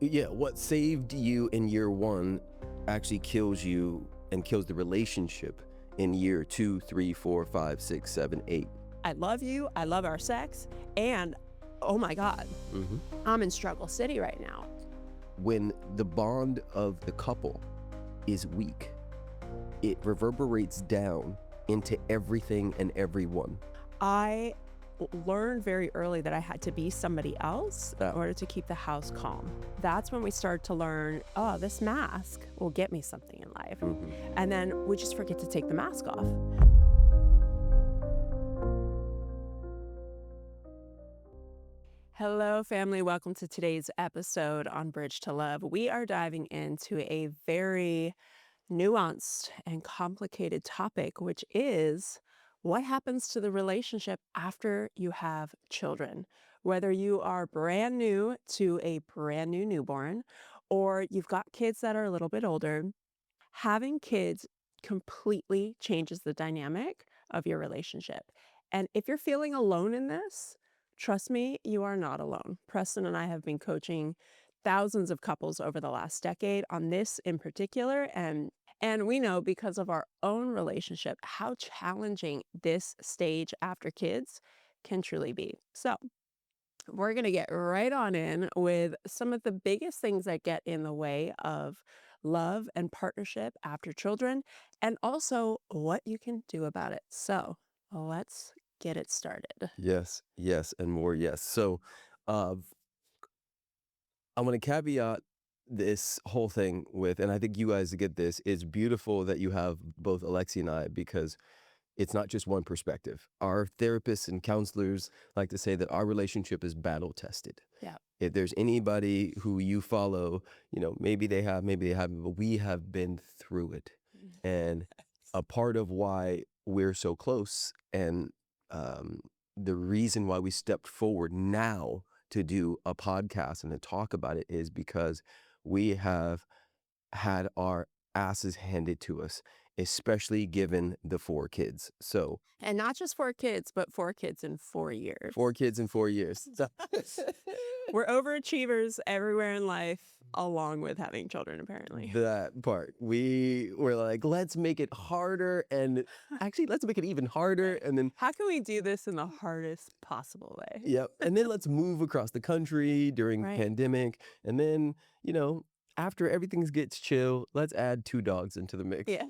Yeah, what saved you in year one actually kills you and kills the relationship in year two, three, four, five, six, seven, eight. I love you. I love our sex. And oh my God, Mhm. I'm in struggle city right now. When the bond of the couple is weak, it reverberates down into everything and everyone. I learned very early that I had to be somebody else in order to keep the house calm. That's when we start to learn, oh, this mask will get me something in life. And then we just forget to take the mask off. Hello, family. Welcome to today's episode on Bridge to Love. We are diving into a very nuanced and complicated topic, which is what happens to the relationship after you have children. Whether you are brand new to a brand new newborn, or you've got kids that are a little bit older, having kids completely changes the dynamic of your relationship. And if you're feeling alone in this, trust me, you are not alone. Preston and I have been coaching thousands of couples over the last decade on this in particular, and we know because of our own relationship how challenging this stage after kids can truly be. So we're going to get right on in with some of the biggest things that get in the way of love and partnership after children, and also what you can do about it. So let's get it started. Yes, yes, and more yes. So, uh, I'm going to caveat this whole thing with, and I think you guys get this, it's beautiful that you have both Alexi and I because it's not just one perspective. Our therapists and counselors like to say that our relationship is battle tested. Yeah. If there's anybody who you follow, maybe they have, maybe they haven't, but we have been through it. And a part of why we're so close and the reason why we stepped forward now to do a podcast and to talk about it is because we have had our asses handed to us, especially given the 4 kids. So, And not just 4 kids, but 4 kids in 4 years. 4 kids in 4 years. We're overachievers everywhere in life, along with having children, apparently. That part. We were like, let's make it harder, and actually, let's make it even harder. And then, How can we do this in the hardest possible way? yep. And then let's move across the country during Right. pandemic. And then, after everything gets chill, let's add 2 dogs into the mix. Yeah.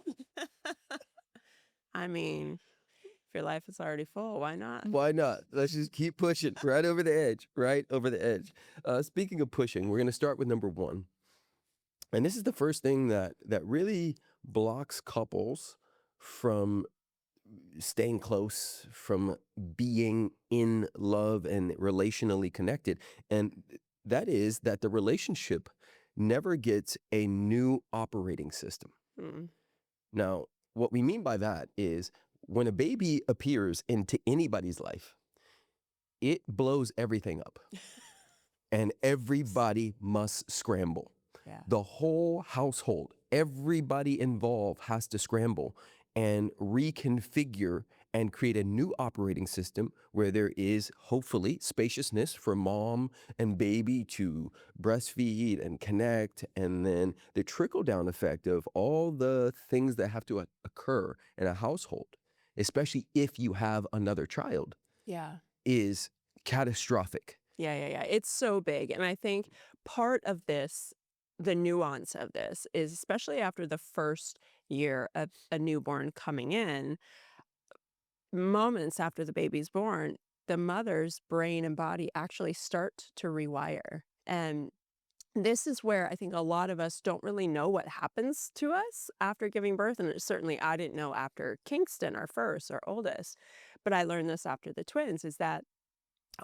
I mean, if your life is already full, why not? Why not? Let's just keep pushing right over the edge, right over the edge. Speaking of pushing, we're going to start with number 1. And this is the first thing that really blocks couples from staying close, from being in love and relationally connected. And that is that the relationship never gets a new operating system. Mm. Now, what we mean by that is when a baby appears into anybody's life, it blows everything up. And everybody must scramble. Yeah. The whole household, everybody involved has to scramble and reconfigure and create a new operating system where there is hopefully spaciousness for mom and baby to breastfeed and connect, and then the trickle-down effect of all the things that have to occur in a household, especially if you have another child, Yeah. is catastrophic. Yeah. It's so big. And I think part of this, the nuance of this, is especially after the first year of a newborn coming in, moments after the baby's born, the mother's brain and body actually start to rewire. And this is where I think a lot of us don't really know what happens to us after giving birth. And certainly I didn't know after Kingston, our first, our oldest. But I learned this after the twins, is that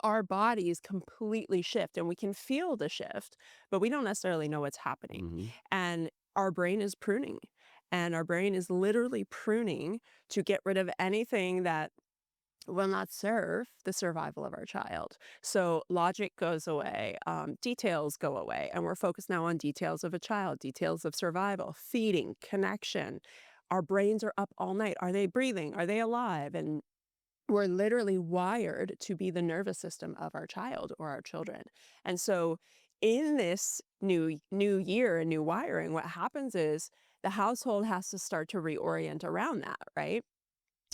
our bodies completely shift and we can feel the shift, but we don't necessarily know what's happening. Mhm. And our brain is pruning, and our brain is literally pruning to get rid of anything that will not serve the survival of our child. So logic goes away, details go away, and we're focused now on details of a child, details of survival, feeding, connection. Our brains are up all night. Are they breathing? Are they alive? And we're literally wired to be the nervous system of our child or our children. And so in this new year and new wiring, what happens is the household has to start to reorient around that, right?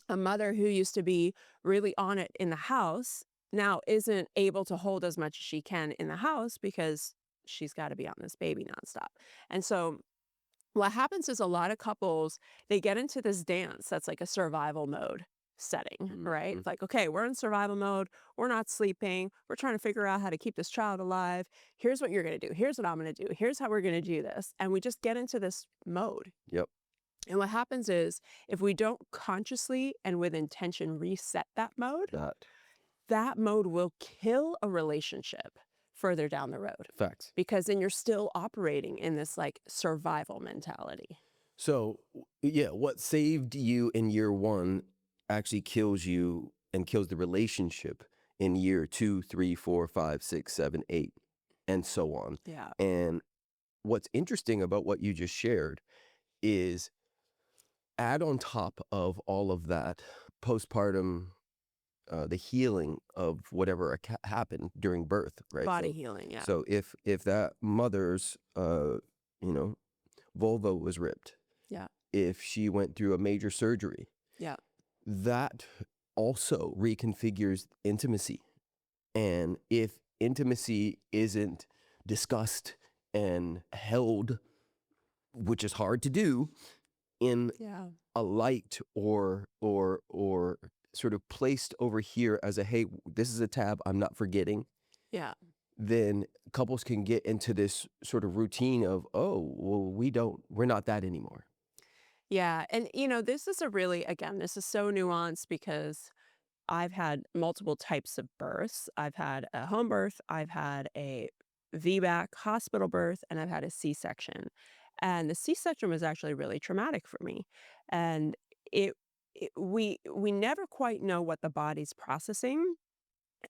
A mother who used to be really on it in the house now isn't able to hold as much as she can in the house because she's got to be on this baby nonstop. And so what happens is a lot of couples, they get into this dance that's like a survival mode setting, right? Mhm. It's like, okay, we're in survival mode. We're not sleeping. We're trying to figure out how to keep this child alive. Here's what you're going to do. Here's what I'm going to do. Here's how we're going to do this. And we just get into this mode. Yep. And what happens is if we don't consciously and with intention reset That. that mode will kill a relationship further down the road Facts. because then you're still operating in this like survival mentality. So, yeah, what saved you in year one actually kills you and kills the relationship in year 2, 3, 4, 5, 6, 7, 8, and so on. Yeah. And what's interesting about what you just shared is add on top of all of that postpartum, the healing of whatever happened during birth, right? Body healing, yeah. So if that mother's, vulva was ripped, Yeah. if she went through a major surgery, Yeah. that also reconfigures intimacy. And if intimacy isn't discussed and held, which is hard to do, in Yeah. a light or sort of placed over here as a, hey, this is a tab I'm not forgetting, Yeah. then couples can get into this sort of routine of, oh, well, we're not that anymore. Yeah. And, this is this is so nuanced because I've had multiple types of births. I've had a home birth, I've had a VBAC hospital birth, and I've had a C-section. And the C-section was actually really traumatic for me. And it, we never quite know what the body's processing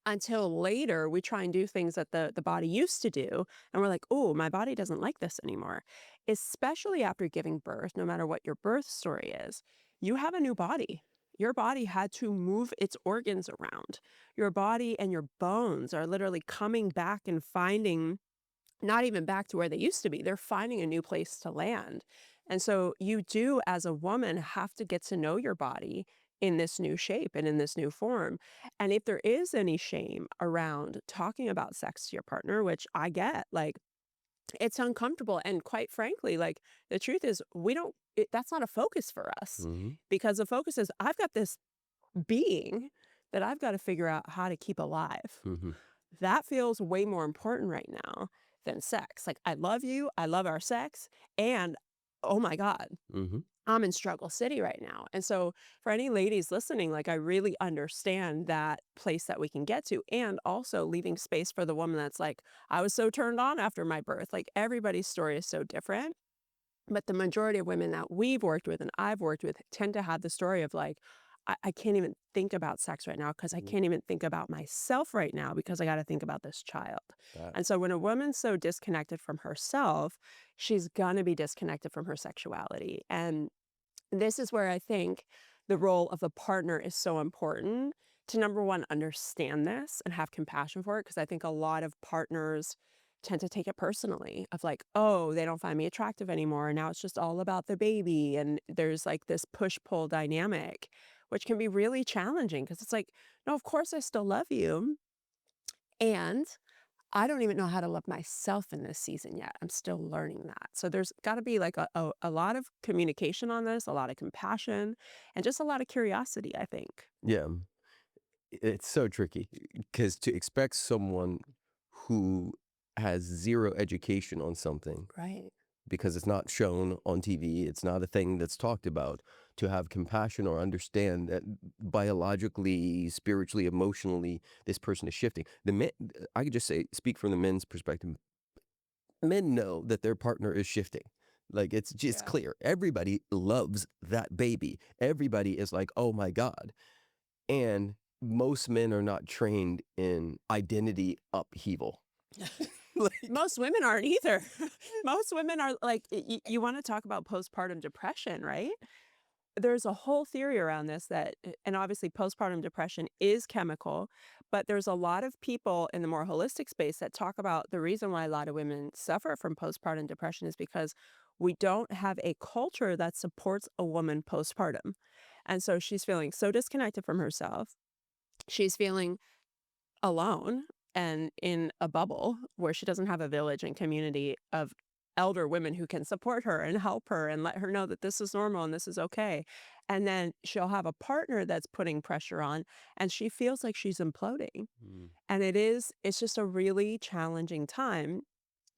until later we try and do things that the body used to do. And we're like, oh, my body doesn't like this anymore. Especially after giving birth, no matter what your birth story is, you have a new body. Your body had to move its organs around. Your body and your bones are literally coming back and finding, not even back to where they used to be. They're finding a new place to land. And so you do, as a woman, have to get to know your body in this new shape and in this new form. And if there is any shame around talking about sex to your partner, which I get, like, it's uncomfortable. And quite frankly, like, the truth is, that's not a focus for us Mm-hmm. because the focus is, I've got this being that I've got to figure out how to keep alive. Mm-hmm. That feels way more important right now than sex. Like, I love you, I love our sex, and oh my God, Mm-hmm. I'm in struggle city right now. And so for any ladies listening, like, I really understand that place that we can get to, and also leaving space for the woman that's like, I was so turned on after my birth. Like, everybody's story is so different. But the majority of women that we've worked with and I've worked with tend to have the story of like, I can't even think about sex right now because I can't even think about myself right now because I got to think about this child. That. And so when a woman's so disconnected from herself, she's going to be disconnected from her sexuality. And this is where I think the role of the partner is so important to, number one, understand this and have compassion for it. Because I think a lot of partners tend to take it personally of like, oh, they don't find me attractive anymore. And now it's just all about the baby. And there's like this push-pull dynamic, which can be really challenging because it's like, no, of course I still love you. And I don't even know how to love myself in this season yet. I'm still learning that. So there's got to be like a lot of communication on this, a lot of compassion, and just a lot of curiosity, I think. Yeah, it's so tricky because to expect someone who has zero education on something Right. because it's not shown on TV, it's not a thing that's talked about, to have compassion or understand that biologically, spiritually, emotionally, this person is shifting. The men, I could just say, speak from the men's perspective. Men know that their partner is shifting. Like, it's just Yeah. clear. Everybody loves that baby. Everybody is like, oh my God. And most men are not trained in identity upheaval. Like, Most women aren't either. Most women are like, you want to talk about postpartum depression, right? there's a whole theory around this that, and obviously postpartum depression is chemical, but there's a lot of people in the more holistic space that talk about the reason why a lot of women suffer from postpartum depression is because we don't have a culture that supports a woman postpartum. And so she's feeling so disconnected from herself. She's feeling alone and in a bubble where she doesn't have a village and community of elder women who can support her and help her and let her know that this is normal and this is okay. And then she'll have a partner that's putting pressure on and she feels like she's imploding. Mm. And it's just a really challenging time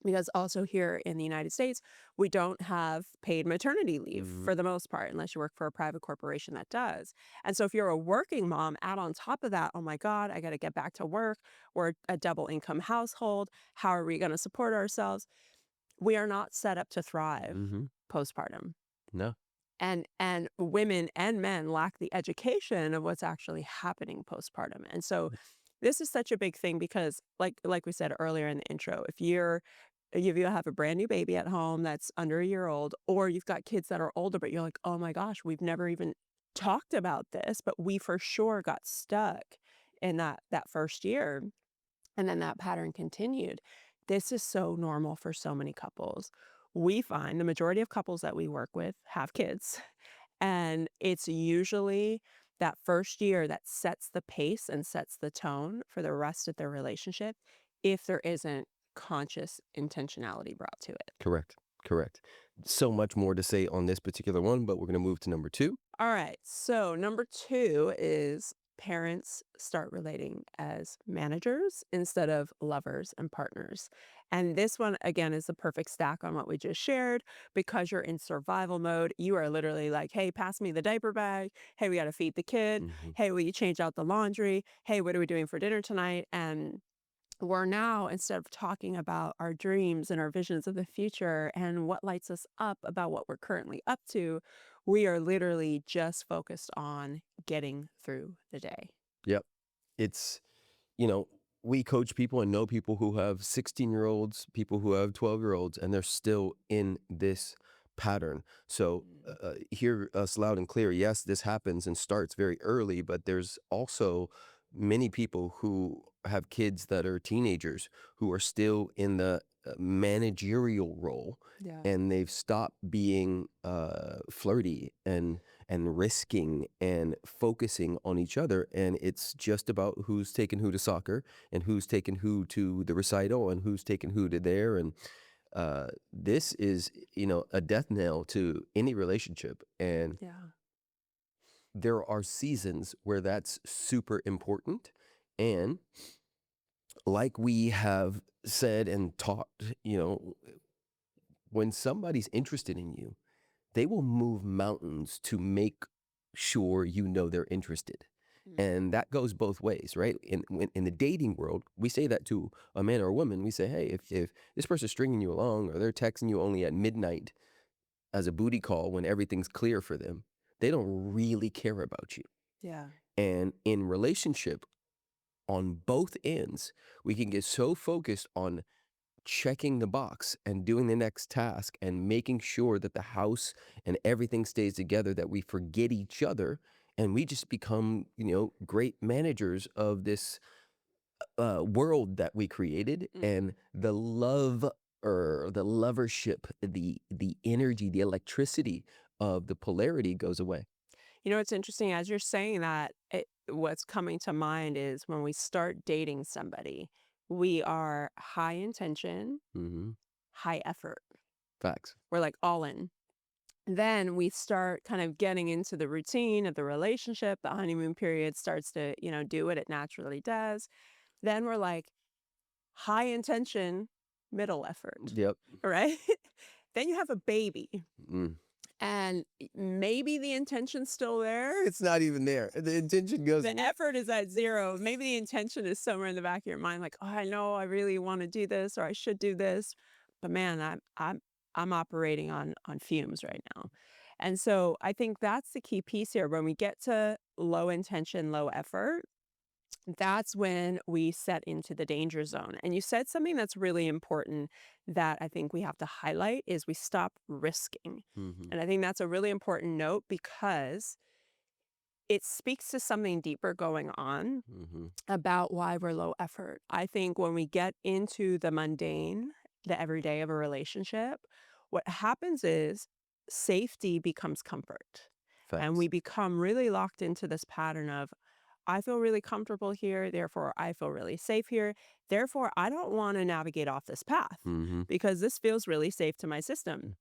because also here in the United States, we don't have paid maternity leave Mhm. for the most part, unless you work for a private corporation that does. And so if you're a working mom, add on top of that, oh my God, I got to get back to work. We're a double income household. How are we going to support ourselves? We are not set up to thrive Mhm. postpartum. No. And women and men lack the education of what's actually happening postpartum. And so this is such a big thing because like we said earlier in the intro, if you have a brand new baby at home that's under a year old, or you've got kids that are older, but you're like, oh my gosh, we've never even talked about this, but we for sure got stuck in that first year. And then that pattern continued. This is so normal for so many couples. We find the majority of couples that we work with have kids, and it's usually that first year that sets the pace and sets the tone for the rest of their relationship if there isn't conscious intentionality brought to it. Correct. Correct. So much more to say on this particular one, but we're going to move to number 2. All right. So, number two is parents start relating as managers instead of lovers and partners. And this one, again, is the perfect stack on what we just shared because you're in survival mode. You are literally like, hey, pass me the diaper bag. Hey, we got to feed the kid. Mhm. Hey, will you change out the laundry? Hey, what are we doing for dinner tonight? And we're now, instead of talking about our dreams and our visions of the future and what lights us up about what we're currently up to, we are literally just focused on getting through the day. Yep. It's, you know, we coach people and know people who have 16-year-olds, people who have 12-year-olds, and they're still in this pattern. So Mm. hear us loud and clear. Yes, this happens and starts very early, but there's also many people who have kids that are teenagers who are still in the managerial role, Yeah. and they've stopped being flirty and risking and focusing on each other. And it's just about who's taking who to soccer and who's taking who to the recital and who's taking who to there. And this is, a death knell to any relationship. And Yeah. there are seasons where that's super important. And like we have said and taught, when somebody's interested in you, they will move mountains to make sure they're interested. Mm. And that goes both ways, right? In the dating world, we say that to a man or a woman. We say, hey, if this person's stringing you along or they're texting you only at midnight as a booty call when everything's clear for them, they don't really care about you. Yeah. And in relationship, on both ends, we can get so focused on checking the box and doing the next task and making sure that the house and everything stays together that we forget each other, and we just become great managers of this world that we created. Mm. And the love or the lovership, the energy, the electricity of the polarity goes away. It's interesting as you're saying that, what's coming to mind is when we start dating somebody, we are high intention, Hmm. high effort. Facts. We're like all in. Then we start kind of getting into the routine of the relationship. The honeymoon period starts to, do what it naturally does. Then we're like high intention, middle effort, Yep. right? Then you have a baby Mm. and maybe the intention's still there. It's not even there. The intention goes. The effort is at zero. Maybe the intention is somewhere in the back of your mind, like, oh, I know I really want to do this or I should do this. But man, I'm operating on fumes right now. And so I think that's the key piece here. When we get to low intention, low effort, that's when we set into the danger zone. And you said something that's really important that I think we have to highlight is we stop risking. Mm-hmm. And I think that's a really important note because it speaks to something deeper going on Mm-hmm. about why we're low effort. I think when we get into the mundane, the everyday of a relationship, what happens is safety becomes comfort. And Facts. we become really locked into this pattern of, I feel really comfortable here. Therefore, I feel really safe here. Therefore, I don't want to navigate off this path Mm-hmm. because this feels really safe to my system.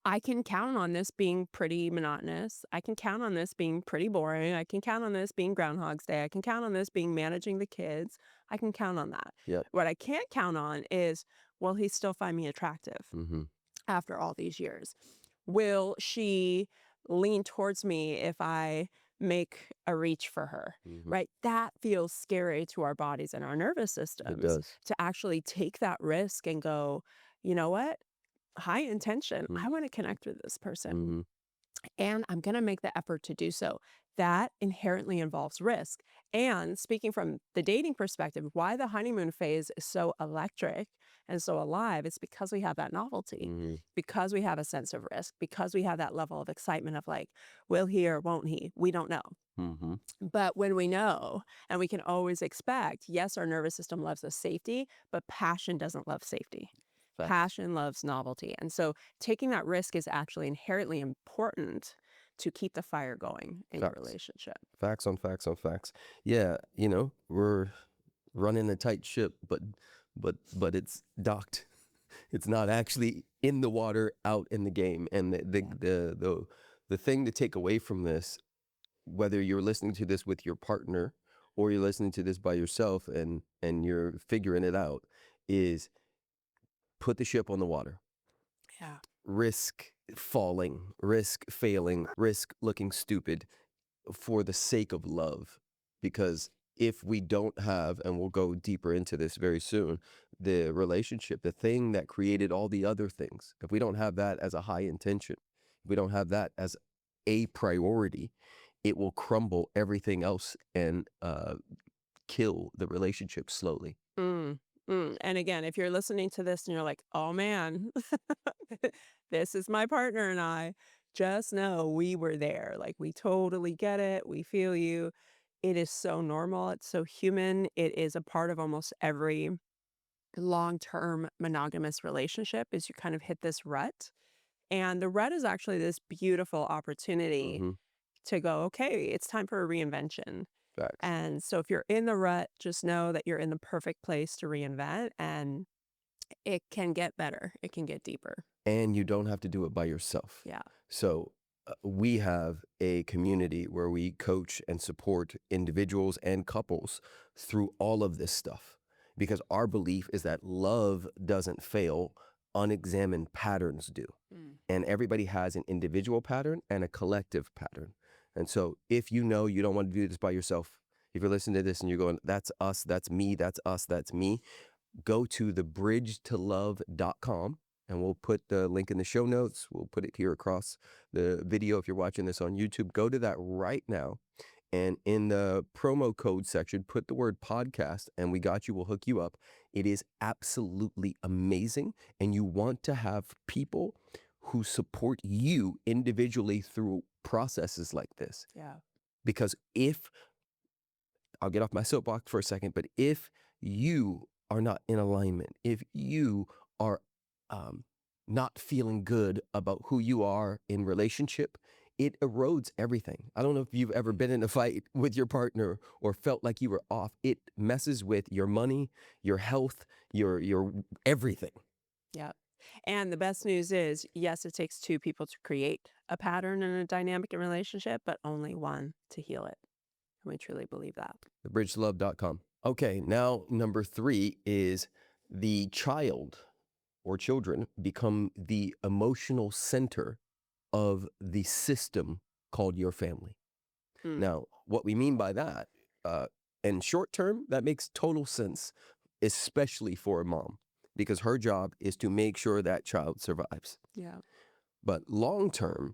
I can count on this being pretty monotonous. I can count on this being pretty boring. I can count on this being Groundhog's Day. I can count on this being managing the kids. I can count on that. Yep. What I can't count on is, will he still find me attractive Mm-hmm. after all these years? Will she lean towards me if I make a reach for her? Mm-hmm. Right? That feels scary to our bodies and our nervous It systems does. to actually take that risk and go, you know what? High intention. I want to connect with this person Mm-hmm. and I'm going to make the effort to do so. That inherently involves risk. And speaking from the dating perspective, why the honeymoon phase is so electric and so alive is because we have that novelty, Mm-hmm. because we have a sense of risk, because we have that level of excitement of like, will he or won't he? We don't know. Mm-hmm. But when we know and we can always expect, yes, our nervous system loves the safety, but passion doesn't love safety. Facts. Passion loves novelty. And so taking that risk is actually inherently important to keep the fire going in your Facts. relationship. Facts on facts on facts. Yeah, we're running a tight ship, but it's docked. It's not actually in the water, out in the game. And the thing to take away from this, whether you're listening to this with your partner or you're listening to this by yourself and you're figuring it out, is put the ship on the water. Yeah. Risk falling, risk failing, risk looking stupid for the sake of love. Because if we don't have, and we'll go deeper into this very soon, the relationship, the thing that created all the other things, if we don't have that as a high intention, if we don't have that as a priority, it will crumble everything else and kill the relationship slowly. Mm, And again, if you're listening to this and you're like, oh man, this is my partner and I, just know we were there. Like, we totally get it. We feel you. It is so normal. It's so human. It is a part of almost every long-term monogamous relationship is you kind of hit this rut. And the rut is actually this beautiful opportunity Mm-hmm. to go, okay, it's time for a reinvention. Facts. And so if you're in the rut, just know that you're in the perfect place to reinvent and it can get better. It can get deeper. And you don't have to do it by yourself. Yeah. So we have a community where we coach and support individuals and couples through all of this stuff, because our belief is that love doesn't fail, unexamined patterns do. And everybody has an individual pattern and a collective pattern. And so if you know you don't want to do this by yourself, if you're listening to this and you're going, that's us, that's me, that's us, that's me, go to thebridgetolove.com, and we'll put the link in the show notes. We'll put it here across the video if you're watching this on YouTube. Go to that right now. And in the promo code section, put the word podcast, and we got you. We'll hook you up. It is absolutely amazing. And you want to have people who support you individually through processes like this. Yeah. Because if, I'll get off my soapbox for a second, but if you are not in alignment, if you are not feeling good about who you are in relationship, it erodes everything. I don't know if you've ever been in a fight with your partner or felt like you were off. It messes with your money, your health, your everything. Yeah. And the best news is, yes, it takes two people to create a pattern and a dynamic in relationship, but only one to heal it. And we truly believe that. thebridgetolove.com. Okay, now number 3 is the child or children become the emotional center of the system called your family. Now, what we mean by that, in short term, that makes total sense, especially for a mom, because her job is to make sure that child survives. Yeah. But long term,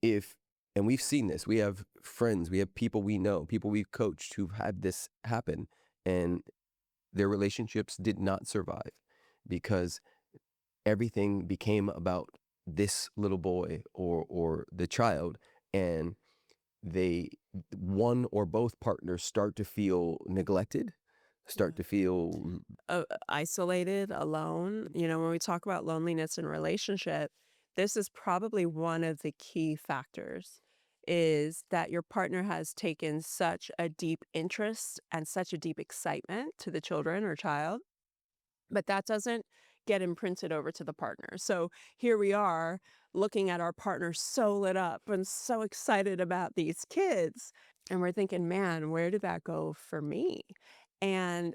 if And we've seen this. We have friends, we have people we know, people we've coached who've had this happen, and their relationships did not survive because everything became about this little boy or the child, and they one or both partners start to feel neglected, start Yeah. to feel Isolated, alone. When we talk about loneliness in relationship, this is probably one of the key factors is that your partner has taken such a deep interest and such a deep excitement to the children or child, but that doesn't get imprinted over to the partner. So here we are looking at our partner so lit up and so excited about these kids. And we're thinking, man, where did that go for me? And,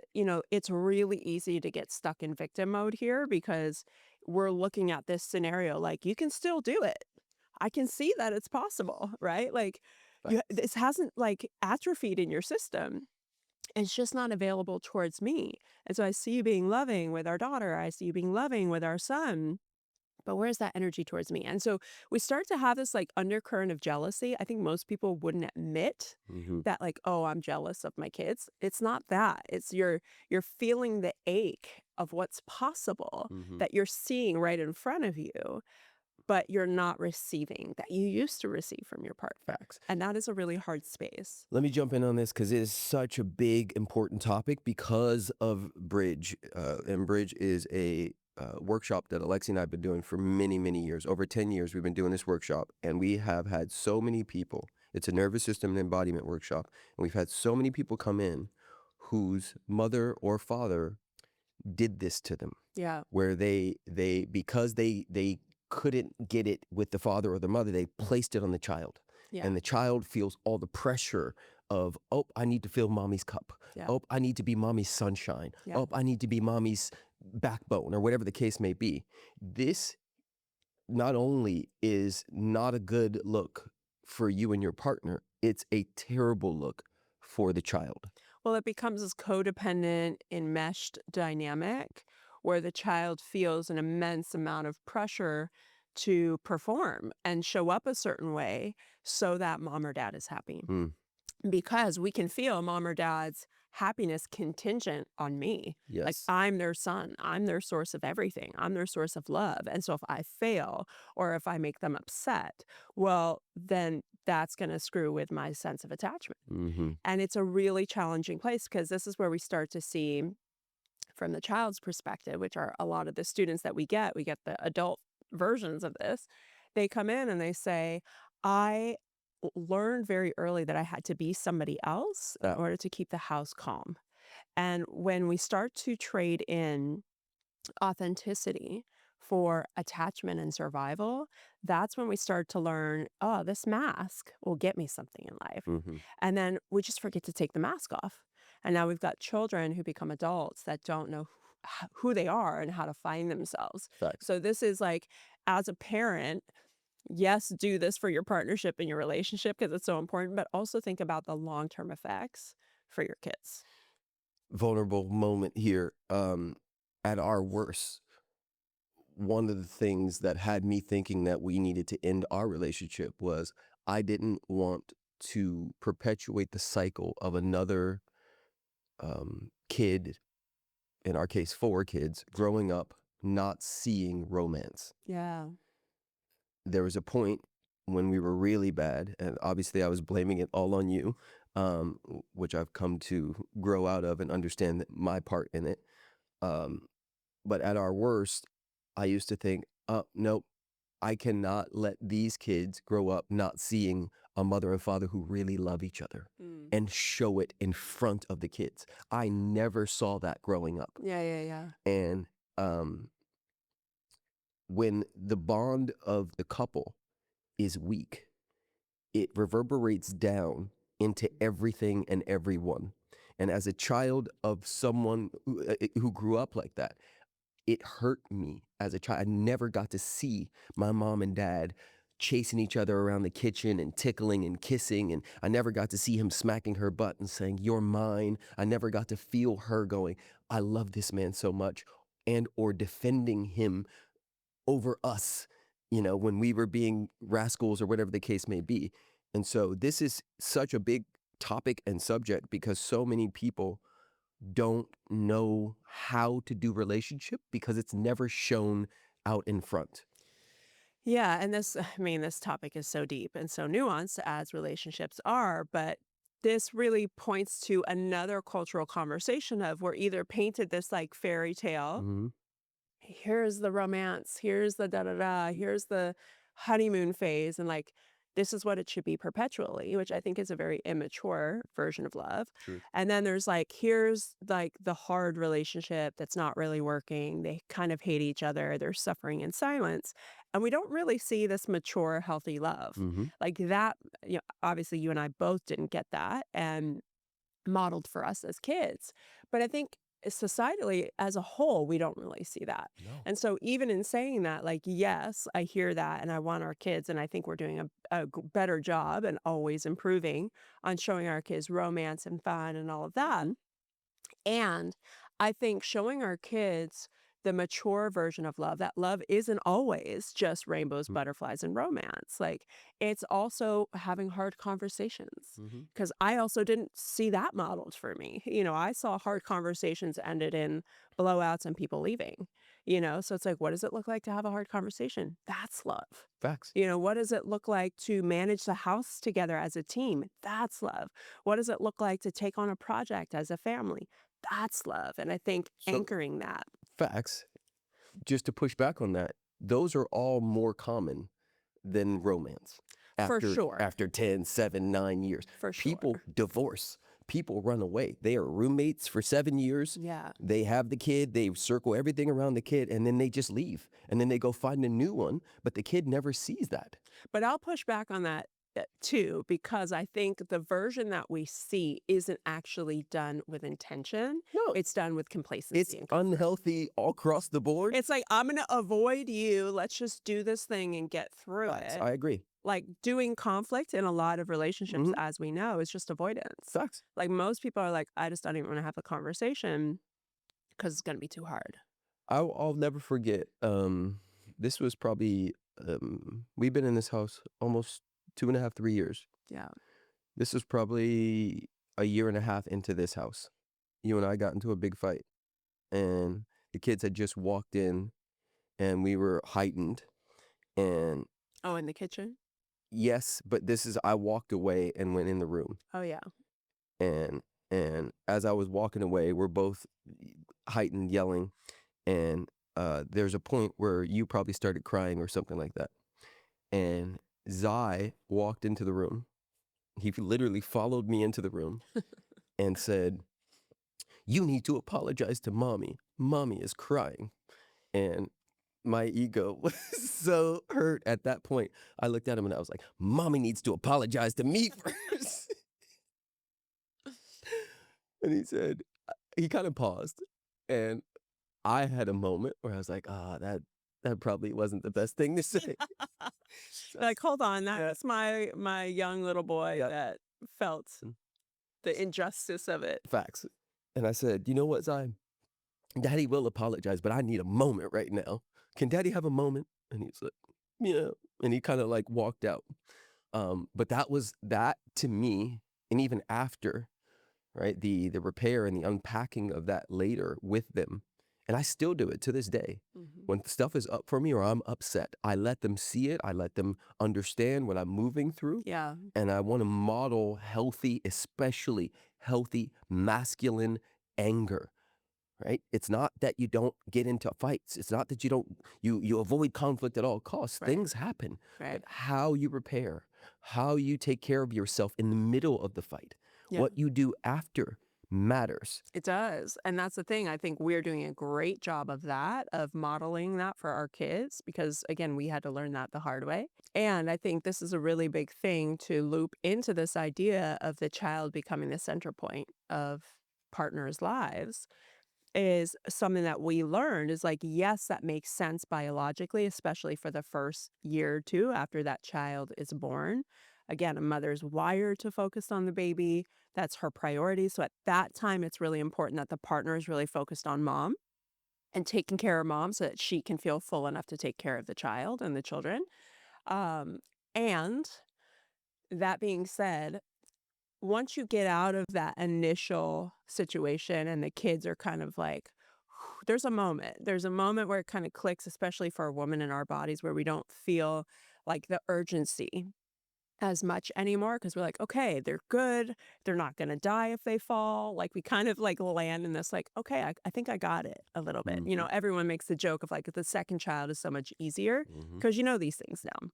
it's really easy to get stuck in victim mode here because we're looking at this scenario like you can still do it. I can see that it's possible, right? Like this hasn't like atrophied in your system. It's just not available towards me. And so I see you being loving with our daughter. I see you being loving with our son. But where's that energy towards me? And so we start to have this like undercurrent of jealousy. I think most people wouldn't admit Mhm, that like, oh, I'm jealous of my kids. It's not that. It's you're feeling the ache of what's possible mhm. that you're seeing right in front of you, but you're not receiving that you used to receive from your partner. Facts. And that is a really hard space. Let me jump in on this because it is such a big, important topic because of Bridge. And Bridge is a workshop that Alexi and I have been doing for many, many years. Over 10 years, we've been doing this workshop, and we have had so many people. It's a nervous system and embodiment workshop. And we've had so many people come in whose mother or father did this to them, Yeah. where they because they couldn't get it with the father or the mother, they placed it on the child. Yeah. And the child feels all the pressure of, oh, I need to fill mommy's cup. Yeah. Oh, I need to be mommy's sunshine. Yeah. Oh, I need to be mommy's backbone, or whatever the case may be. This not only is not a good look for you and your partner, it's a terrible look for the child. Well, it becomes this codependent, enmeshed dynamic where the child feels an immense amount of pressure to perform and show up a certain way so that mom or dad is happy. Mm, Because we can feel mom or dad's happiness contingent on me. Like yes. I'm their son, I'm their source of everything, I'm their source of love. And so if I fail or if I make them upset, well, then that's going to screw with my sense of attachment. Mm-hmm. And it's a really challenging place because this is where we start to see from the child's perspective, which are a lot of the students that we get the adult versions of this. They come in and they say, I learned very early that I had to be somebody else in That. order to keep the house calm. And when we start to trade in authenticity for attachment and survival, that's when we start to learn, oh, this mask will get me something in life. Mm-hmm. And then we just forget to take the mask off. And now we've got children who become adults that don't know who they are and how to find themselves. Facts. So this is like, as a parent, yes, do this for your partnership and your relationship because it's so important, but also think about the long-term effects for your kids. Vulnerable moment here. At our worst, one of the things that had me thinking that we needed to end our relationship was I didn't want to perpetuate the cycle of another kid, in our case, 4 kids, growing up not seeing romance. Yeah. There was a point when we were really bad, and obviously I was blaming it all on you, which I've come to grow out of and understand my part in it. But at our worst, I used to think, nope, I cannot let these kids grow up not seeing a mother and father who really love each other Mm. and show it in front of the kids. I never saw that growing up. Yeah, yeah, yeah. And when the bond of the couple is weak, it reverberates down into everything and everyone. And as a child of someone who grew up like that, it hurt me as a child. I never got to see my mom and dad chasing each other around the kitchen and tickling and kissing. And I never got to see him smacking her butt and saying, "You're mine." I never got to feel her going, "I love this man so much," and or defending him over us, when we were being rascals or whatever the case may be. And so this is such a big topic and subject because so many people don't know how to do relationship because it's never shown out in front. Yeah, and this I mean, this topic is so deep and so nuanced as relationships are, but this really points to another cultural conversation of we're either painted this like fairy tale, Mhm. here's the romance, here's the da da da, here's the honeymoon phase, and like this is what it should be perpetually, which I think is a very immature version of love. Truth. And then there's like, here's like the hard relationship that's not really working. They kind of hate each other, they're suffering in silence. And we don't really see this mature, healthy love. Mhm. Like that, obviously you and I both didn't get that. And modeled for us as kids. But I think societally as a whole, we don't really see that. No. And so even in saying that, like, yes, I hear that and I want our kids, and I think we're doing a better job and always improving on showing our kids romance and fun and all of that. And I think showing our kids the mature version of love, that love isn't always just rainbows, Mm. butterflies, and romance. Like it's also having hard conversations. Mhm. Because I also didn't see that modeled for me. I saw hard conversations ended in blowouts and people leaving, So it's like, what does it look like to have a hard conversation? That's love. Facts. What does it look like to manage the house together as a team? That's love. What does it look like to take on a project as a family? That's love. And I think So anchoring that facts. Just to push back on that, those are all more common than romance. for After sure, after 10, 7, 9 years, for people sure. divorce. People run away. They are roommates for 7 years. Yeah. They have the kid, they circle everything around the kid, and then they just leave. And then they go find a new one, but the kid never sees that. But I'll push back on that too, because I think the version that we see isn't actually done with intention. No, It's done with it's complacency and comfort. unhealthy all across the board. It's like, I'm going to avoid you. Let's just do this thing and get through Facts. it. I agree. Like doing conflict in a lot of relationships, Mhm. as we know, is just avoidance. Facts. Like most people are like, I just don't even want to have a conversation because it's going to be too hard. I'll never forget. This was probably we've been in this house almost 2.5, 3 years. Yeah. This was probably a year and a half into this house. You and I got into a big fight, and the kids had just walked in, and we were heightened. And Oh, in the kitchen? yes, but I walked away and went in the room, Oh, yeah. and as I was walking away, we're both heightened, yelling, and there's a point where you probably started crying or something like that, and Zai walked into the room. He literally followed me into the room and said, "You need to apologize to mommy. Mommy is crying." And my ego was so hurt at that point. I looked at him and I was like, "Mommy needs to apologize to me first." And he kind of paused. And I had a moment where I was like, that probably wasn't the best thing to say. So, Like, hold on, yeah, that's my young little boy yeah, that felt mm, the injustice of it. facts. And I said, "You know what, Zion? Daddy will apologize, but I need a moment right now. Can Daddy have a moment?" And he's like, "Yeah." And he kind of like walked out. But that to me, and even after, right, the repair and the unpacking of that later with them, and I still do it to this day. Mhm. When stuff is up for me or I'm upset, I let them see it. I let them understand what I'm moving through, Yeah, and I want to model healthy, especially healthy masculine anger. Right? It's not that you don't get into fights. It's not that you avoid conflict at all costs. right, Things happen. right. But how you repair, how you take care of yourself in the middle of the fight, Yeah, what you do after matters. it does. And that's the thing. I think we're doing a great job of that, of modeling that for our kids, because again, we had to learn that the hard way. And I think this is a really big thing to loop into this idea of the child becoming the center point of partners' lives. Is something that we learned is like, yes, that makes sense biologically, especially for the first year or two after that child is born. Again, a mother's wired to focus on the baby. That's her priority. So at that time, it's really important that the partner is really focused on mom and taking care of mom so that she can feel full enough to take care of the child and the children. Um, and that being said, once you get out of that initial situation and the kids are kind of like, there's a moment where it kind of clicks, especially for a woman in our bodies, where we don't feel like the urgency as much anymore because we're like, okay, they're good. They're not going to die if they fall. Like we kind of like land in this, like, okay, I think I got it a little bit. You know, Mhm. everyone makes the joke of like the second child is so much easier Mhm. because you know these things now.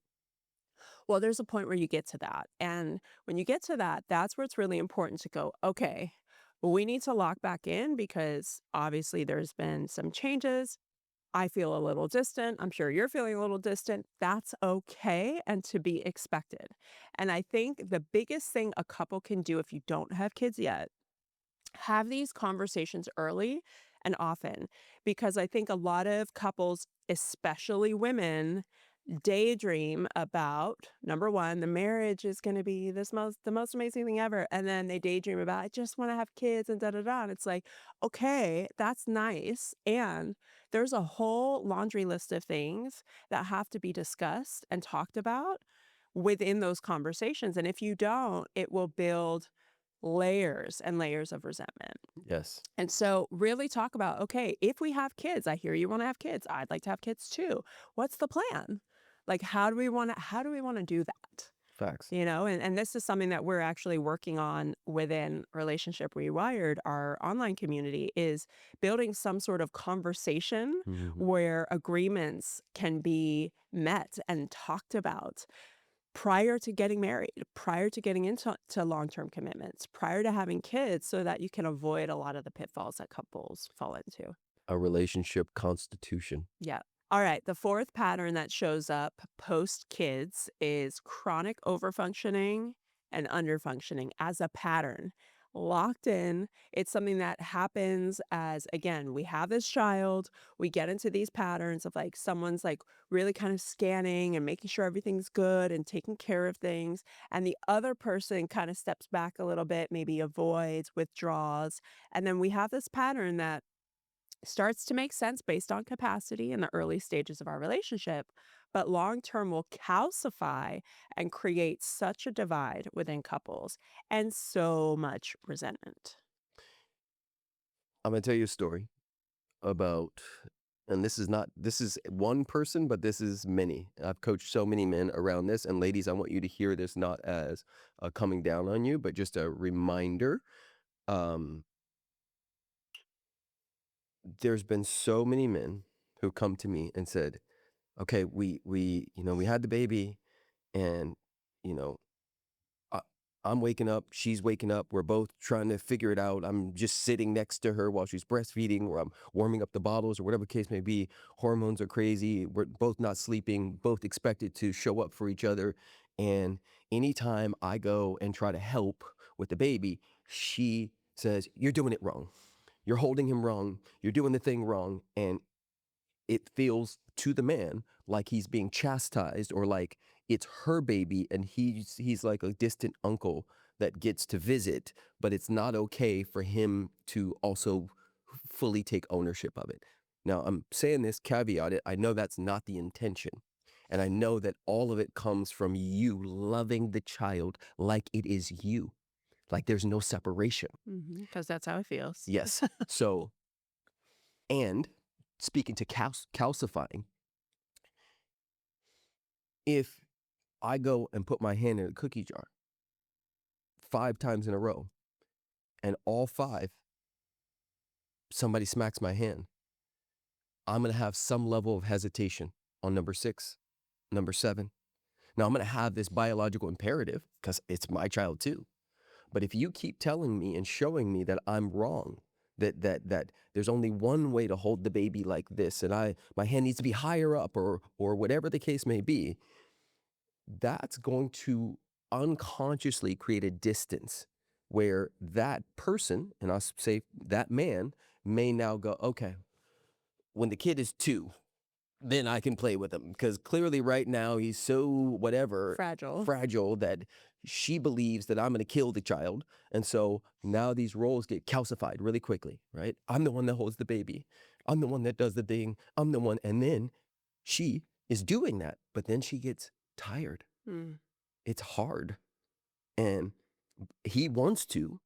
Well, there's a point where you get to that. And when you get to that, that's where it's really important to go, okay, we need to lock back in because obviously there's been some changes. I feel a little distant. I'm sure you're feeling a little distant. That's okay and to be expected. And I think the biggest thing a couple can do if you don't have kids yet, have these conversations early and often because I think a lot of couples, especially women, daydream about number one, the marriage is going to be the most amazing thing ever, and then they daydream about I just want to have kids and da da da. And it's like, okay, that's nice, and there's a whole laundry list of things that have to be discussed and talked about within those conversations. And if you don't, it will build layers and layers of resentment. Yes. And so really talk about, okay, if we have kids, I hear you want to have kids. I'd like to have kids too. What's the plan? Like how do we want to do that? Facts. You know, and this is something that we're actually working on within Relationship Rewired, our online community, is building some sort of conversation Mhm. where agreements can be met and talked about prior to getting married, prior to getting into long-term commitments, prior to having kids so that you can avoid a lot of the pitfalls that couples fall into. A relationship constitution. Yeah. All right. The fourth pattern that shows up post kids is chronic overfunctioning and underfunctioning as a pattern. Locked in. It's something that happens as, again, we have this child, we get into these patterns of like someone's like really kind of scanning and making sure everything's good and taking care of things. And the other person kind of steps back a little bit, maybe avoids, withdraws. And then we have this pattern that starts to make sense based on capacity in the early stages of our relationship, but long term will calcify and create such a divide within couples and so much resentment. I'm gonna tell you a story about, and this is one person, but this is many. I've coached so many men around this, and ladies, I want you to hear this not as coming down on you, but just a reminder. Um, there's been so many men who come to me and said, "Okay, we had the baby, and you know, I, I'm waking up, she's waking up. We're both trying to figure it out. I'm just sitting next to her while she's breastfeeding, or I'm warming up the bottles, or whatever the case may be. Hormones are crazy. We're both not sleeping, both expected to show up for each other. And anytime I go and try to help with the baby, she says, 'You're doing it wrong. You're holding him wrong. You're doing the thing wrong.' And it feels to the man like he's being chastised or like it's her baby and he's like a distant uncle that gets to visit, but it's not okay for him to also fully take ownership of it. Now, I'm saying this caveat it. I know that's not the intention. And I know that all of it comes from you loving the child like it is you, like there's no separation. Because that's how it feels. Yes. So, and speaking to calcifying, if I go and put my hand in a cookie jar 5 times in a row, and all 5, somebody smacks my hand, I'm going to have some level of hesitation on number 6, number 7. Now, I'm going to have this biological imperative because it's my child too. But if you keep telling me and showing me that I'm wrong, that there's only one way to hold the baby like this, and my hand needs to be higher up, or whatever the case may be, that's going to unconsciously create a distance where that person, and I'll say that man, may now go, okay, when the kid is 2, then I can play with him. Because clearly right now he's so whatever Fragile. fragile that she believes that I'm going to kill the child. And so now these roles get calcified really quickly, right? I'm the one that holds the baby. I'm the one that does the thing. I'm the one. And then she is doing that, but then she gets tired. Mm. It's hard. And he wants to,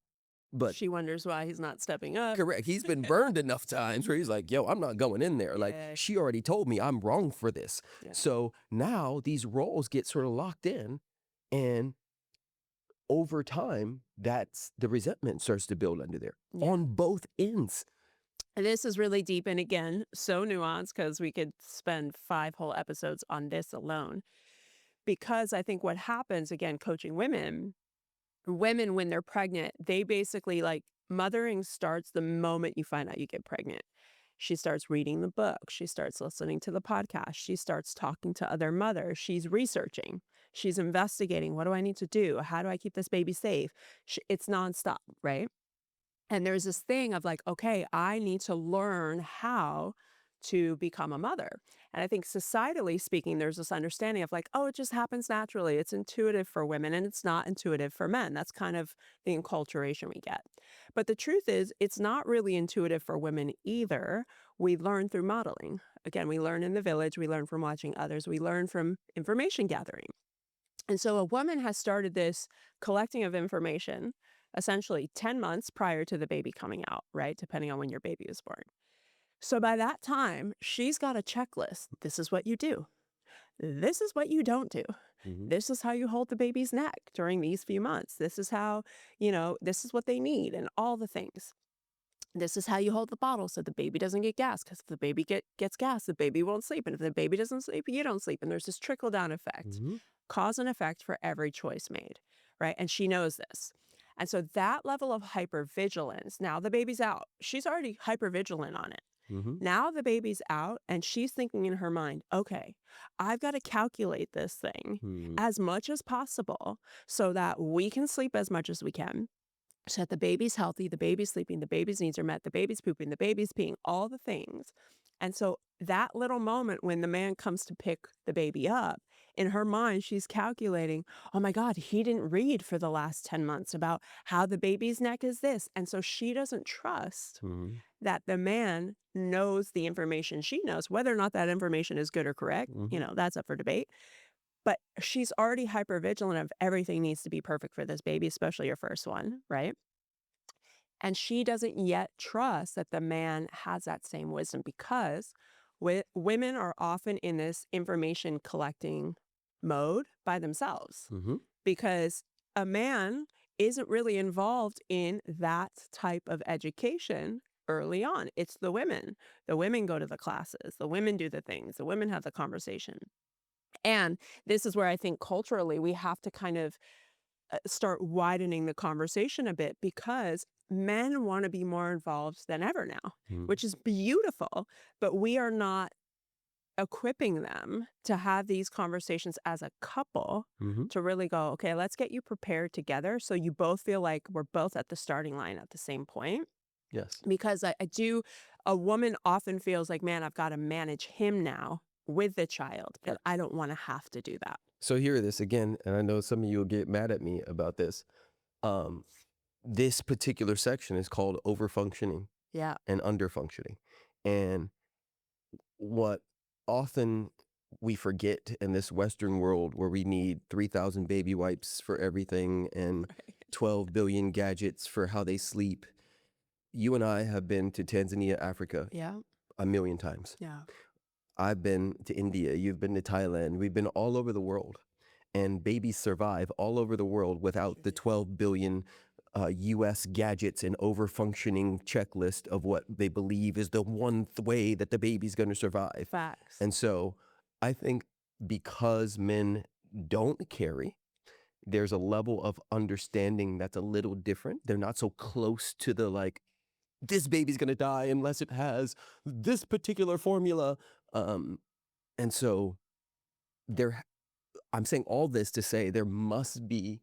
but She wonders why he's not stepping up. correct. He's been burned enough times where he's like, yo, I'm not going in there. Like, Yeah. she already told me I'm wrong for this. Yeah. So now these roles get sort of locked in, and over time, that's the resentment starts to build under there on both ends. And this is really deep and again, so nuanced because we could spend 5 whole episodes on this alone. Because I think what happens, again, coaching women when they're pregnant, they basically like mothering starts the moment you find out you get pregnant. She starts reading the book. She starts listening to the podcast. She starts talking to other mothers. She's researching. She's investigating. What do I need to do? How do I keep this baby safe? It's nonstop, right? And there's this thing of like, okay, I need to learn how to become a mother. And I think societally speaking, there's this understanding of like, oh, it just happens naturally. It's intuitive for women and it's not intuitive for men. That's kind of the enculturation we get. But the truth is, it's not really intuitive for women either. We learn through modeling. Again, we learn in the village, we learn from watching others, we learn from information gathering. And so a woman has started this collecting of information essentially 10 months prior to the baby coming out, right? Depending on when your baby was born. So by that time, she's got a checklist. This is what you do. This is what you don't do. This is how you hold the baby's neck during these few months. This is how, this is what they need and all the things. This is how you hold the bottle so the baby doesn't get gas, because if the baby gets gas, the baby won't sleep. And if the baby doesn't sleep, you don't sleep. And there's this trickle down effect, cause and effect for every choice made, right? And she knows this. And so that level of hypervigilance, now the baby's out. She's already hypervigilant on it. Now the baby's out and she's thinking in her mind, okay, I've got to calculate this thing as much as possible so that we can sleep as much as we can. So that the baby's healthy, the baby's sleeping, the baby's needs are met, the baby's pooping, the baby's peeing, all the things. And so that little moment when the man comes to pick the baby up, in her mind, she's calculating, oh my God, he didn't read for the last 10 months about how the baby's neck is this. And so she doesn't trust that the man knows the information she knows. Whether or not that information is good or correct, that's up for debate. But she's already hypervigilant of everything needs to be perfect for this baby, especially your first one, right? And she doesn't yet trust that the man has that same wisdom because women are often in this information collecting mode by themselves because a man isn't really involved in that type of education early on. It's the women. The women go to the classes. The women do the things. The women have the conversation. And this is where I think culturally we have to kind of start widening the conversation a bit because men want to be more involved than ever now, which is beautiful, but we are not equipping them to have these conversations as a couple to really go, okay, let's get you prepared together so you both feel like we're both at the starting line at the same point. Yes. Because a woman often feels like, man, I've got to manage him now with the child, but I don't want to have to do that. So hear this again, and I know some of you will get mad at me about this. This particular section is called overfunctioning and underfunctioning. And what often we forget in this Western world where we need 3,000 baby wipes for everything and 12 billion gadgets for how they sleep. You and I have been to Tanzania, Africa, a million times. Yeah. I've been to India. You've been to Thailand. We've been all over the world. And babies survive all over the world without the 12 billion U.S. gadgets and overfunctioning checklist of what they believe is the one way that the baby's going to survive. Facts. And so I think because men don't carry, there's a level of understanding that's a little different. They're not so close to the like, this baby's going to die unless it has this particular formula. And so I'm saying all this to say there must be,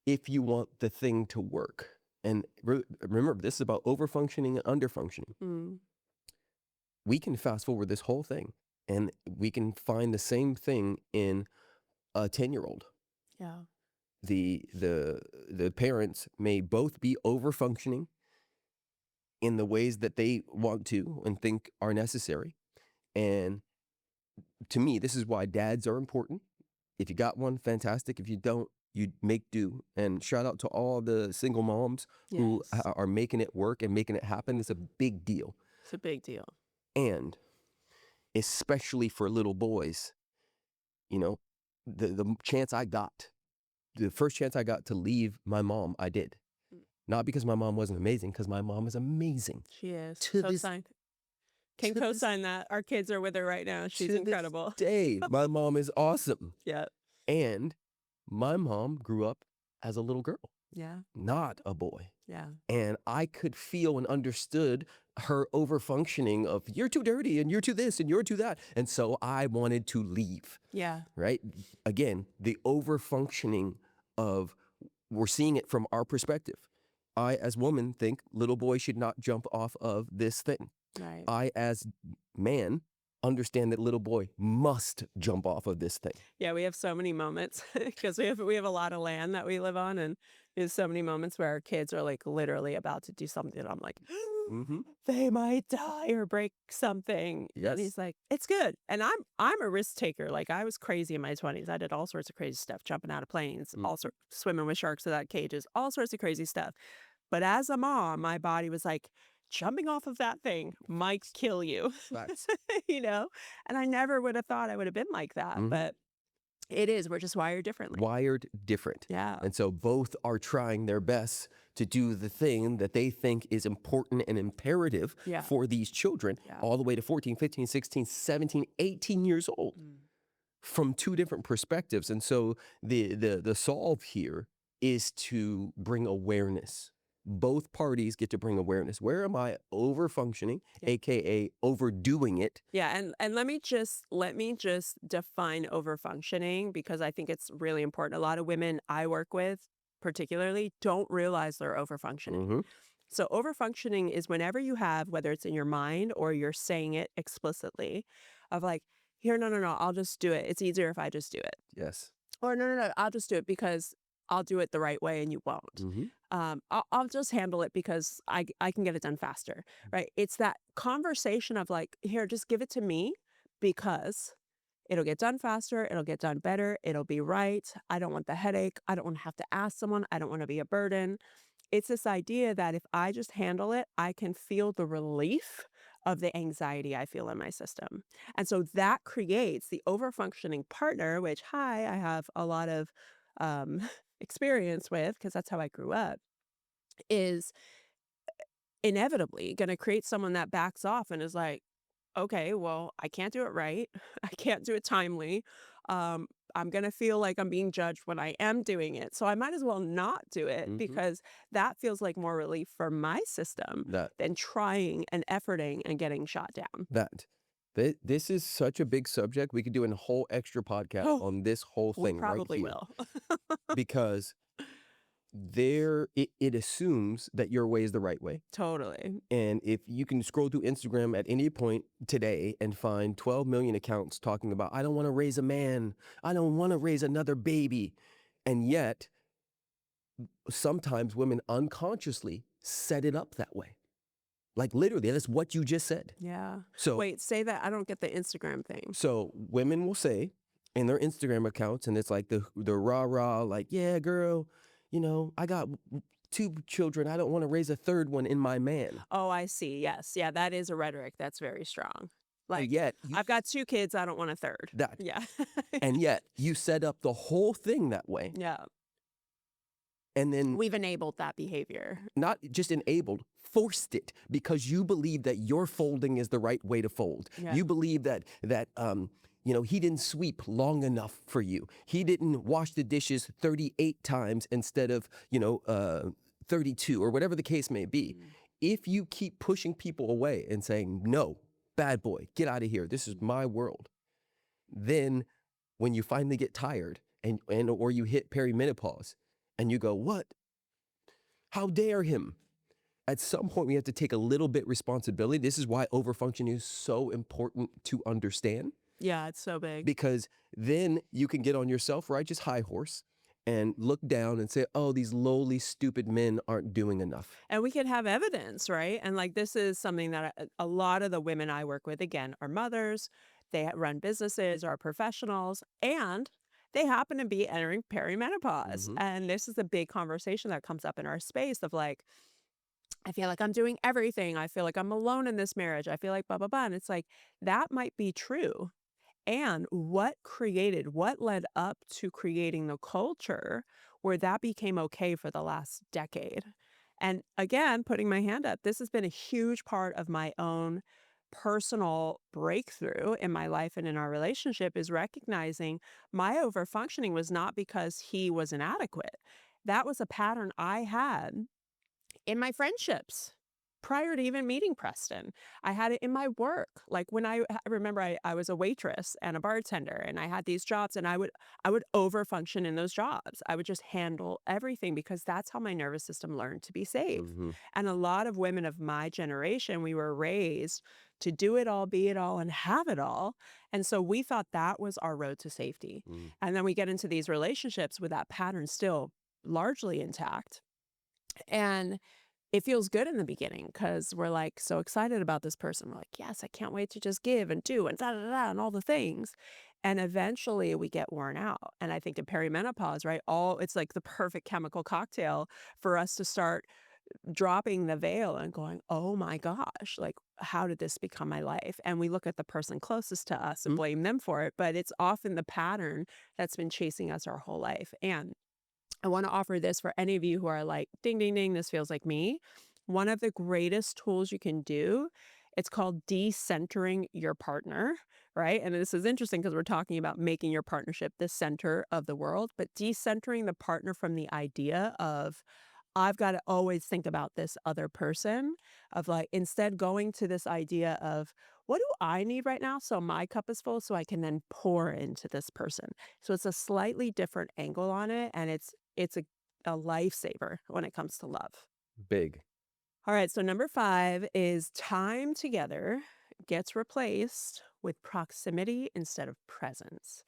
if you want the thing to work, and remember, this is about overfunctioning and underfunctioning. We can fast forward this whole thing and we can find the same thing in a 10-year-old. Yeah. The parents may both be overfunctioning in the ways that they want to and think are necessary. And to me, this is why dads are important. If you got one, fantastic. If you don't, you make do. And shout out to all the single moms who Yes. are making it work and making it happen. It's a big deal. It's a big deal. And especially for little boys, you know, the chance I got, the first chance I got to leave my mom, I did. Not because my mom wasn't amazing, because my mom is amazing. She is. To So this- signed. Can to this- co-sign that. Our kids are with her right now. She's to incredible. This day, my mom is awesome. Yeah. And my mom grew up as a little girl, Yeah. not a boy. Yeah. And I could feel and understood her over-functioning of you're too dirty and you're too this and you're too that. And so I wanted to leave, Yeah. right? Again, the over-functioning of, we're seeing it from our perspective. I, as woman, think little boy should not jump off of this thing. Right. I, as man, understand that little boy must jump off of this thing. Yeah, we have so many moments because we have a lot of land that we live on, and there's so many moments where our kids are like literally about to do something, and I'm like, Mm-hmm. they might die or break something. Yes. And he's like, it's good. And I'm a risk taker. Like, I was crazy in my 20s. I did all sorts of crazy stuff, jumping out of planes, all sorts, swimming with sharks without cages, all sorts of crazy stuff. But as a mom, my body was like, jumping off of that thing might kill you, Facts. you know? And I never would have thought I would have been like that. Mhm. But it is. We're just wired differently. Wired different. Yeah. And so both are trying their best to do the thing that they think is important and imperative Yeah. for these children, Yeah. all the way to 14, 15, 16, 17, 18 years old, from two different perspectives. And so the solve here is to bring awareness. Both parties get to bring awareness. Where am I over functioning, Yeah. aka overdoing it? Yeah, and let me just define over functioning, because I think it's really important. A lot of women I work with particularly don't realize they're over functioning. Mhm. So over functioning is whenever you have, whether it's in your mind or you're saying it explicitly, of like, here, no, I'll just do it. It's easier if I just do it. Yes. Or no, I'll just do it because I'll do it the right way and you won't. Mhm. I'll just handle it because I can get it done faster, right? It's that conversation of like, here, just give it to me because it'll get done faster, it'll get done better, it'll be right. I don't want the headache. I don't want to have to ask someone. I don't want to be a burden. It's this idea that if I just handle it, I can feel the relief of the anxiety I feel in my system. And so that creates the over-functioning partner, which, I have a lot of experience with, because that's how I grew up, is inevitably going to create someone that backs off and is like, okay, well, I can't do it right. I can't do it timely. I'm going to feel like I'm being judged when I am doing it. So I might as well not do it, Mhm. because that feels like more relief for my system than trying and efforting and getting shot down. This is such a big subject. We could do a whole extra podcast Oh, on this whole We thing right probably here. will. Because it assumes that your way is the right way. Totally. And if you can scroll through Instagram at any point today and find 12 million accounts talking about, I don't want to raise a man, I don't want to raise another baby. And yet, sometimes women unconsciously set it up that way. Like literally, that's what you just said. Yeah. So Wait, say that. I don't get the Instagram thing. So women will say in their Instagram accounts, and it's like the rah-rah, like, yeah, girl, I got 2 children. I don't want to raise a third one in my man. Oh, I see. Yes. Yeah, that is a rhetoric that's very strong. Like, And yet, I've got 2 kids. I don't want a third. that. Yeah. And yet, you set up the whole thing that way. Yeah. And then We've enabled that behavior. not just enabled, forced it because you believe that your folding is the right way to fold. Yeah. You believe that he didn't sweep long enough for you. He didn't wash the dishes 38 times instead of 32 or whatever the case may be. If you keep pushing people away and saying, no, bad boy, get out of here, this is my world, then when you finally get tired and or you hit perimenopause and you go, what? How dare him? At some point, we have to take a little bit responsibility. This is why overfunctioning is so important to understand. Yeah, it's so big. Because then you can get on your self-righteous high horse and look down and say, oh, these lowly, stupid men aren't doing enough. And we can have evidence, right? And like, this is something that a lot of the women I work with, again, are mothers. They run businesses, are professionals, and they happen to be entering perimenopause. Mhm. And this is a big conversation that comes up in our space of like, I feel like I'm doing everything. I feel like I'm alone in this marriage. I feel like blah, blah, blah. And it's like, that might be true. And what led up to creating the culture where that became okay for the last decade? And again, putting my hand up, this has been a huge part of my own personal breakthrough in my life and in our relationship is recognizing my overfunctioning was not because he was inadequate. That was a pattern I had in my friendships prior to even meeting Preston. I had it in my work. Like when I remember I was a waitress and a bartender and I had these jobs and I would overfunction in those jobs. I would just handle everything because that's how my nervous system learned to be safe. Mhm. And a lot of women of my generation, we were raised to do it all, be it all, and have it all. And so we thought that was our road to safety. Mm. And then we get into these relationships with that pattern still largely intact. And it feels good in the beginning because we're like so excited about this person. We're like, yes, I can't wait to just give and do and da da da and all the things. And eventually we get worn out. And I think in perimenopause, right, all it's like the perfect chemical cocktail for us to start dropping the veil and going, oh my gosh, like how did this become my life? And we look at the person closest to us and Mm. blame them for it. But it's often the pattern that's been chasing us our whole life. And I want to offer this for any of you who are like, ding, ding, ding, this feels like me. One of the greatest tools you can do, it's called decentering your partner, right? And this is interesting because we're talking about making your partnership the center of the world, but decentering the partner from the idea of, I've got to always think about this other person, of like, instead going to this idea of, what do I need right now? So my cup is full, so I can then pour into this person. So it's a slightly different angle on it, and it's a lifesaver when it comes to love. Big. All right, so number 5 is time together gets replaced with proximity instead of presence.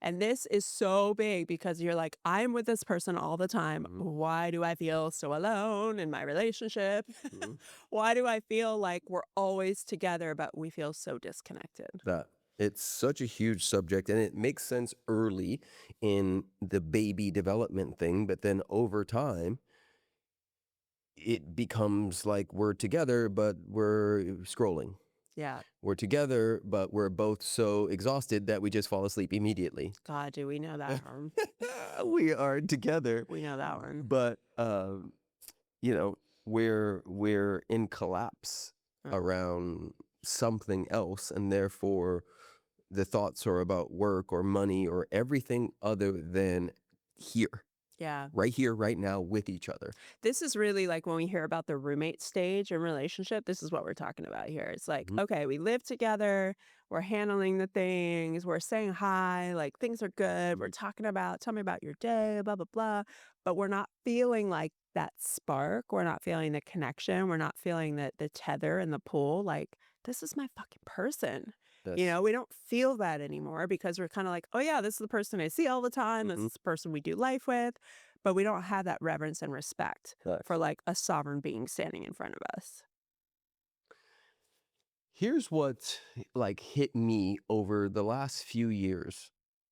And this is so big because you're like, I'm with this person all the time. Mhm. Why do I feel so alone in my relationship? Mhm. Why do I feel like we're always together, but we feel so disconnected? That it's such a huge subject, and it makes sense early in the baby development thing, but then over time it becomes like we're together but we're scrolling. Yeah. We're together but we're both so exhausted that we just fall asleep immediately. God, do we know that one? We are together, We know that one. but you know, we're in collapse Uh, around something else, and therefore the thoughts are about work or money or everything other than here, Yeah. right here, right now with each other. This is really like when we hear about the roommate stage in relationship, this is what we're talking about here. It's like, Mhm. okay, we live together, we're handling the things, we're saying hi, like things are good, we're Mhm. talking about, tell me about your day, blah, blah, blah. But we're not feeling like that spark. We're not feeling the connection. We're not feeling the tether and the pull. Like, this is my fucking person. That's We don't feel that anymore because we're kind of like, oh yeah, this is the person I see all the time. This mhm. is the person we do life with. But we don't have that reverence and respect for Facts. like a sovereign being standing in front of us. Here's what like hit me over the last few years.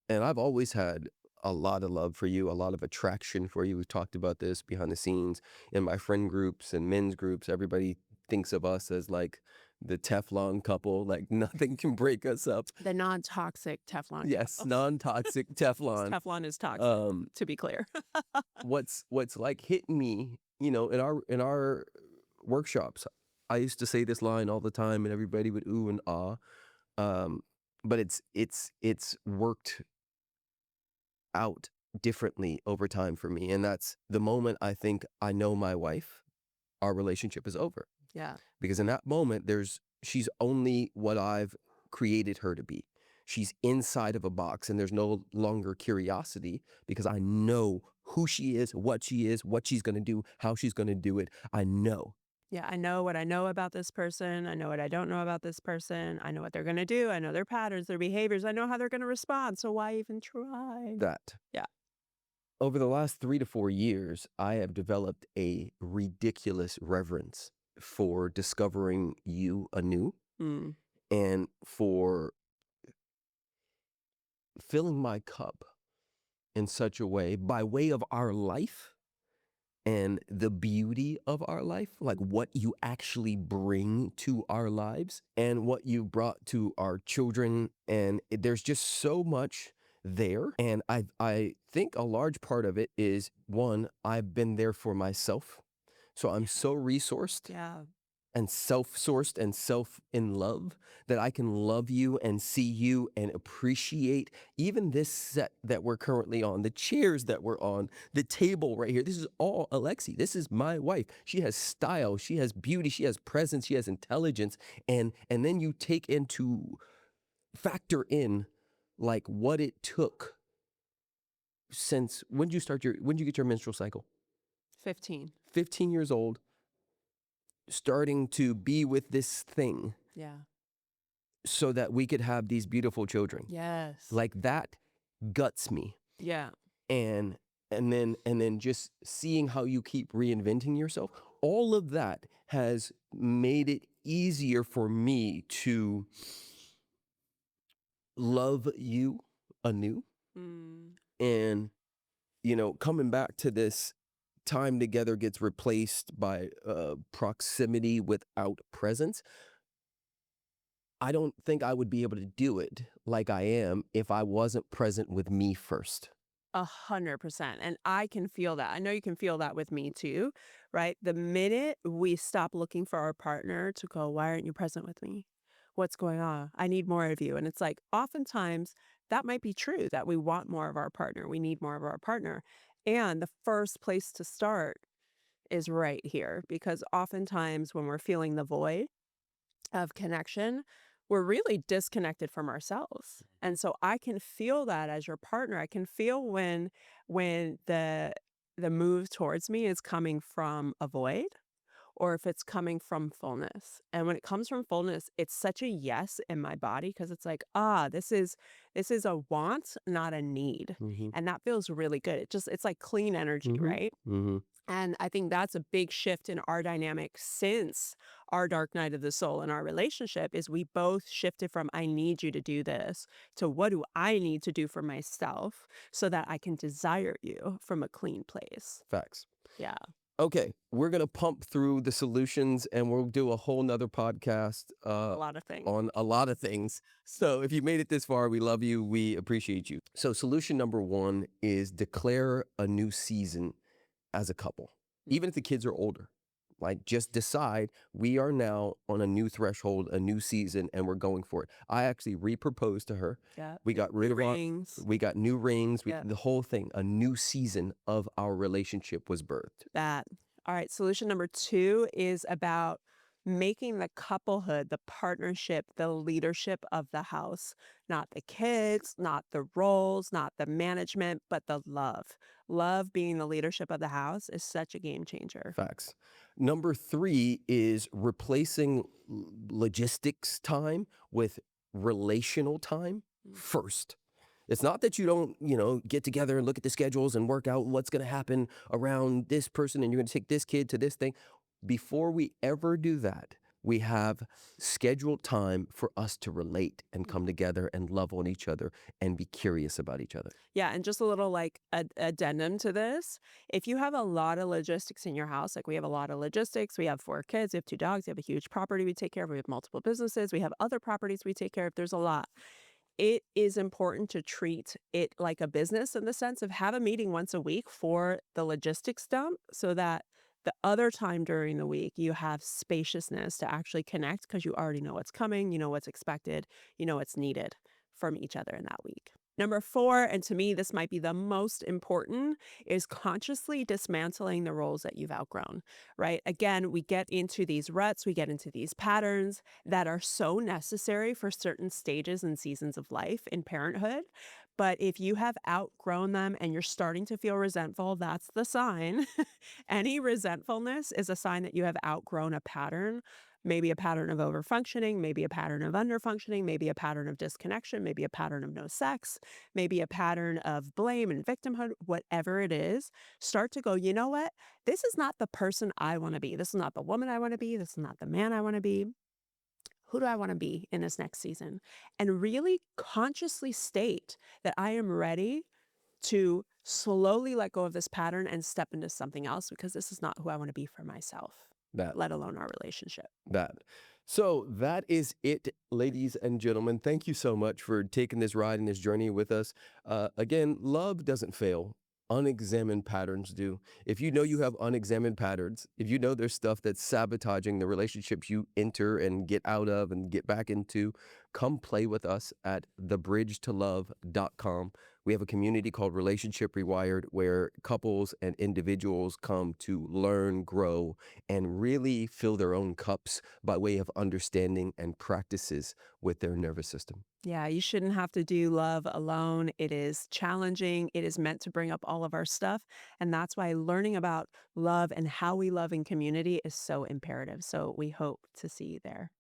And I've always had a lot of love for you, a lot of attraction for you. We've talked about this behind the scenes in my friend groups and men's groups. Everybody thinks of us as like the Teflon couple, like nothing can break us up. The non-toxic Teflon Yes, couple. non-toxic 'Cause Teflon. Teflon is toxic, Um, to be clear. what's like hit me, in our workshops. I used to say this line all the time, and everybody would ooh and ah. Um, but it's worked out differently over time for me, and that's the moment I think I know my wife, our relationship is over. Yeah. Because in that moment, she's only what I've created her to be. She's inside of a box, and there's no longer curiosity because I know who she is, what she's going to do, how she's going to do it. I know Yeah. I know what I know about this person. I know what I don't know about this person. I know what they're going to do. I know their patterns, their behaviors. I know how they're going to respond. So why even try? that. Yeah. Over the last 3 to 4 years, I have developed a ridiculous reverence for discovering you anew Mm. and for filling my cup in such a way by way of our life and the beauty of our life, like what you actually bring to our lives and what you brought to our children. And there's just so much there. And I think a large part of it is one, I've been there for myself. So I'm so resourced Yeah. and self-sourced and self-in love that I can love you and see you and appreciate even this set that we're currently on, the chairs that we're on, the table right here. This is all Alexi. This is my wife. She has style, she has beauty, she has presence, she has intelligence. And then you take into factor in like what it took since when did you get your menstrual cycle? 15. 15 years old, starting to be with this thing Yeah. so that we could have these beautiful children. Yes. Like that guts me. Yeah. And then just seeing how you keep reinventing yourself, all of that has made it easier for me to love you anew. Mm. And coming back to this, time together gets replaced by proximity without presence. I don't think I would be able to do it like I am if I wasn't present with me first. 100%. And I can feel that. I know you can feel that with me too, right? The minute we stop looking for our partner to go, why aren't you present with me? What's going on? I need more of you. And it's like, oftentimes that might be true that we want more of our partner. We need more of our partner. And the first place to start is right here, because oftentimes when we're feeling the void of connection, we're really disconnected from ourselves. And so I can feel that as your partner. I can feel when the move towards me is coming from a void or if it's coming from fullness. And when it comes from fullness, it's such a yes in my body because it's like, this is a want, not a need. Mm-hmm. And that feels really good. It's like clean energy, Mm-hmm. right? Mm-hmm. And I think that's a big shift in our dynamic since our dark night of the soul in our relationship is we both shifted from I need you to do this to what do I need to do for myself so that I can desire you from a clean place. Facts. Yeah. Okay, we're gonna pump through the solutions, and we'll do a whole nother podcast A lot of things. on a lot of things. So if you made it this far, we love you. We appreciate you. So solution number one is declare a new season as a couple, even if the kids are older. Like just decide we are now on a new threshold, a new season, and we're going for it. I actually re-proposed to her. Yeah. We got rid of rings. we got new rings. Yeah. The whole thing, a new season of our relationship was birthed. That. All right. Solution number 2 is about making the couplehood, the partnership, the leadership of the house, not the kids, not the roles, not the management, but the love. Love being the leadership of the house is such a game changer. Facts. Number 3 is replacing logistics time with relational time first. It's not that you don't, get together and look at the schedules and work out what's going to happen around this person and you're going to take this kid to this thing. Before we ever do that, we have scheduled time for us to relate and come together and love on each other and be curious about each other. Yeah, and just a little like addendum to this. If you have a lot of logistics in your house, like we have a lot of logistics, we have 4 kids, we have 2 dogs, we have a huge property we take care of, we have multiple businesses, we have other properties we take care of. There's a lot. It is important to treat it like a business in the sense of have a meeting once a week for the logistics dump so that the other time during the week you have spaciousness to actually connect because you already know what's coming, you know what's expected, you know what's needed from each other in that week. Number 4, and to me, this might be the most important, is consciously dismantling the roles that you've outgrown, right? Again, we get into these ruts, we get into these patterns that are so necessary for certain stages and seasons of life in parenthood. But if you have outgrown them and you're starting to feel resentful, that's the sign. Any resentfulness is a sign that you have outgrown a pattern. Maybe a pattern of overfunctioning, maybe a pattern of underfunctioning, maybe a pattern of disconnection, maybe a pattern of no sex, maybe a pattern of blame and victimhood, whatever it is. Start to go, you know what? This is not the person I want to be. This is not the woman I want to be. This is not the man I want to be. Who do I want to be in this next season? And really consciously state that I am ready to slowly let go of this pattern and step into something else because this is not who I want to be for myself, That. let alone our relationship. That. So that is it, ladies and gentlemen. Thank you so much for taking this ride and this journey with us. Again, love doesn't fail. Unexamined patterns do. If you know you have unexamined patterns, if you know there's stuff that's sabotaging the relationships you enter and get out of and get back into, come play with us at thebridgetolove.com. We have a community called Relationship Rewired where couples and individuals come to learn, grow, and really fill their own cups by way of understanding and practices with their nervous system. Yeah, you shouldn't have to do love alone. It is challenging. It is meant to bring up all of our stuff. And that's why learning about love and how we love in community is so imperative. So we hope to see you there.